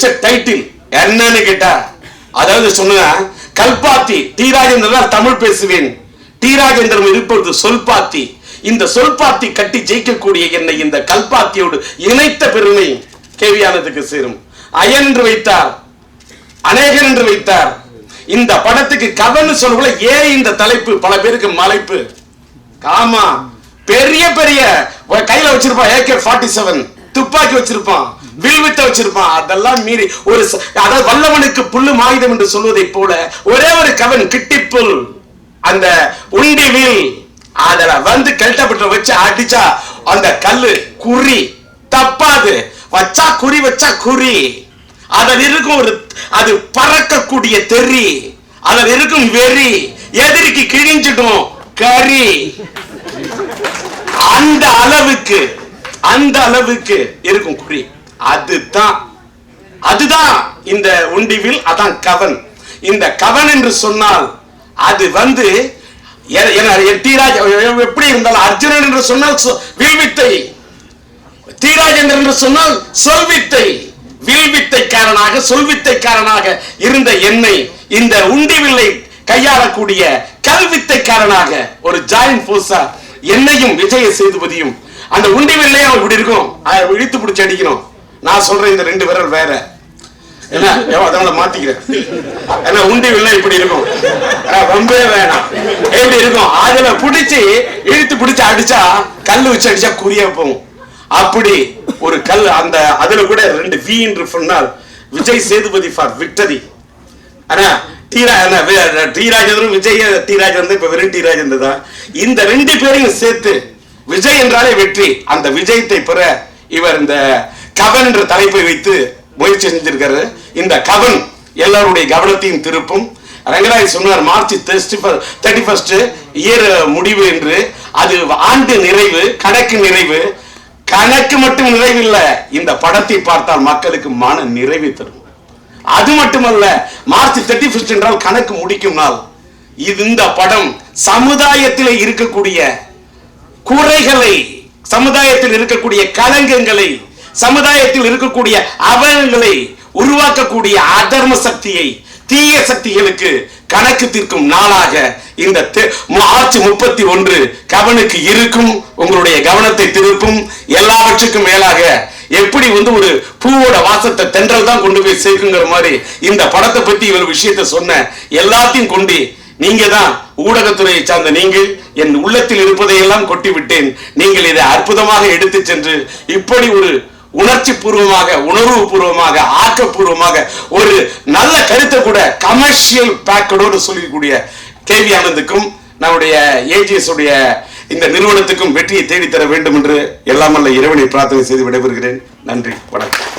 வச்ச டைட்டில் என்னன்னு கேட்டா, அதாவது சொன்ன கல்பாத்தி டி ராஜேந்திரன் தமிழ் பேசுவேன், டி ராஜேந்திரன் இருப்பது சொல்பாத்தி, இந்த சொல்பாத்தி கட்டி ஜெயிக்கக்கூடிய என்னை இந்த கல்பாத்தியோடு இணைத்த பெருமை கேவியானதுக்கு சேரும். அயன் என்று வைத்தார், அநேகன் என்று வைத்தார். இந்த படத்துக்கு கவன்னு சொல்லக்குள்ள ஏன் இந்த தலைப்பு பல பேருக்கு மலைப்பு. ஆமா, பெரிய பெரிய கையில வச்சிருப்பான் AK-47 துப்பாக்கி வச்சிருப்பான், வில்வித்த வச்சிருப்பான். அதெல்லாம் மீறி ஒரு அதாவது வல்லவனுக்கு புல்லு மாயுதம் என்று சொல்வதை போல ஒரே ஒரு கவன் கிட்டிப்புல், அந்த உண்டி வில், அதுல வந்து கெல்டப்பட்ட வச்சு அடிச்சா அந்த கல்லு குறி தப்பாது, வச்சா குறி வச்சா குறி. அதில் இருக்கும் ஒரு அது பறக்கக்கூடிய தெறி, அதில் இருக்கும் வெறி, எதிரிக்கு கிழிஞ்சிடும் கறி. அந்த அளவுக்கு இருக்கும் குறி. அதுதான் இந்த உண்டிவில், அதான் கவன். இந்த கவன் என்று சொன்னால் அது வந்து எப்படி இருந்தாலும் அர்ஜுனன் என்று சொன்னால் வில்வித்தை, தீராஜேந்திரன் என்று சொன்னால் சொல்வித்தை, வில்வித்தைக்காரனாக சொல்வித்தைக்காரனாக இருந்த என்னை இந்த உண்டிவில்லை கையாளக்கூடிய கல்வித்தைக்காரனாக ஒரு ஜாயின்ட் போர்ஸா என்னையும் விஜய சேதுபதியும் அந்த உண்டிவில்லையே இப்படி இருக்கும், இழுத்து பிடிச்சி அடிக்கணும். நான் சொல்றேன் இந்த ரெண்டு விரல் வேற, என்ன அதனால மாத்திக்கிறேன். ஏன்னா உண்டிவில்லை இப்படி இருக்கும், ரொம்பவே வேணாம், எப்படி இருக்கும், அதுல பிடிச்சி இழுத்து பிடிச்சி அடிச்சா கல்லு வச்சு அடிச்சா குறியா போகும். அப்படி ஒரு கல், அந்த அதுல கூட ரெண்டு வி என்று சொன்னால் விஜய் சேதுபதி ஃபார் விக்டரி. ஆனா டி ராஜேந்திரன் விஜய், டி ராஜேந்திரன் இப்ப வெறும் டி ராஜேந்திரன் தான். இந்த ரெண்டு பேரையும் சேர்த்து விஜய் என்றாலே வெற்றி. அந்த விஜயத்தை பெற இவர் இந்த கவன் என்ற தலைப்பை வைத்து முயற்சி செஞ்சிருக்காரு. இந்த கவன் எல்லாருடைய கவனத்தையும் திருப்பும். ரங்கராஜ் சொன்னார் மார்ச் 31 இயர் முடிவு என்று. அது ஆண்டு நிறைவு, கணக்கு நிறைவு. கணக்கு மட்டும் நிறைவில்லை, இந்த படத்தை பார்த்தால் மக்களுக்கு மன நிறைவை தரும். அது மட்டுமல்ல, மார்ச் 31 என்றால் கணக்கு முடிக்கும் நாள். இந்த படம் சமுதாயத்தில் இருக்கக்கூடிய குறைகளை, சமுதாயத்தில் இருக்கக்கூடிய களங்கங்களை, சமுதாயத்தில் இருக்கக்கூடிய அவலங்களை உருவாக்கக்கூடிய அதர்ம சக்தியை, தீய சக்திகளுக்கு கணக்கு தீர்க்கும் நாளாக இந்த மார்ச் 31 கவனுக்கு இருக்கும். உங்களுடைய கவனத்தை திருப்பும். எல்லாவற்றுக்கும் மேலாக எப்படி வந்து ஒரு பூவோட வாசத்தை தென்றல் தான் கொண்டு போய் சேர்க்குங்கிற மாதிரி இந்த படத்தை பத்தி இவ்வளவு விஷயத்தை சொன்ன எல்லாத்தையும் கொண்டு நீங்க தான் ஊடகத்துறையை சார்ந்த நீங்கள் என் உள்ளத்தில் இருப்பதையெல்லாம் கொட்டி விட்டேன். நீங்கள் இதை அற்புதமாக எடுத்து சென்று இப்படி ஒரு உணர்ச்சி பூர்வமாக, உணர்வு பூர்வமாக, ஆக்கப்பூர்வமாக ஒரு நல்ல கருத்தை கூட கமர்ஷியல் பேக்கடோடு சொல்லக்கூடிய கேவி ஆனந்துக்கும் நம்முடைய AGS உடைய இந்த நிறுவனத்துக்கும் வெற்றியை தேடித்தர வேண்டும் என்று எல்லாமல்ல இறைவனை பிரார்த்தனை செய்து விடைபெறுகிறேன். நன்றி, வணக்கம்.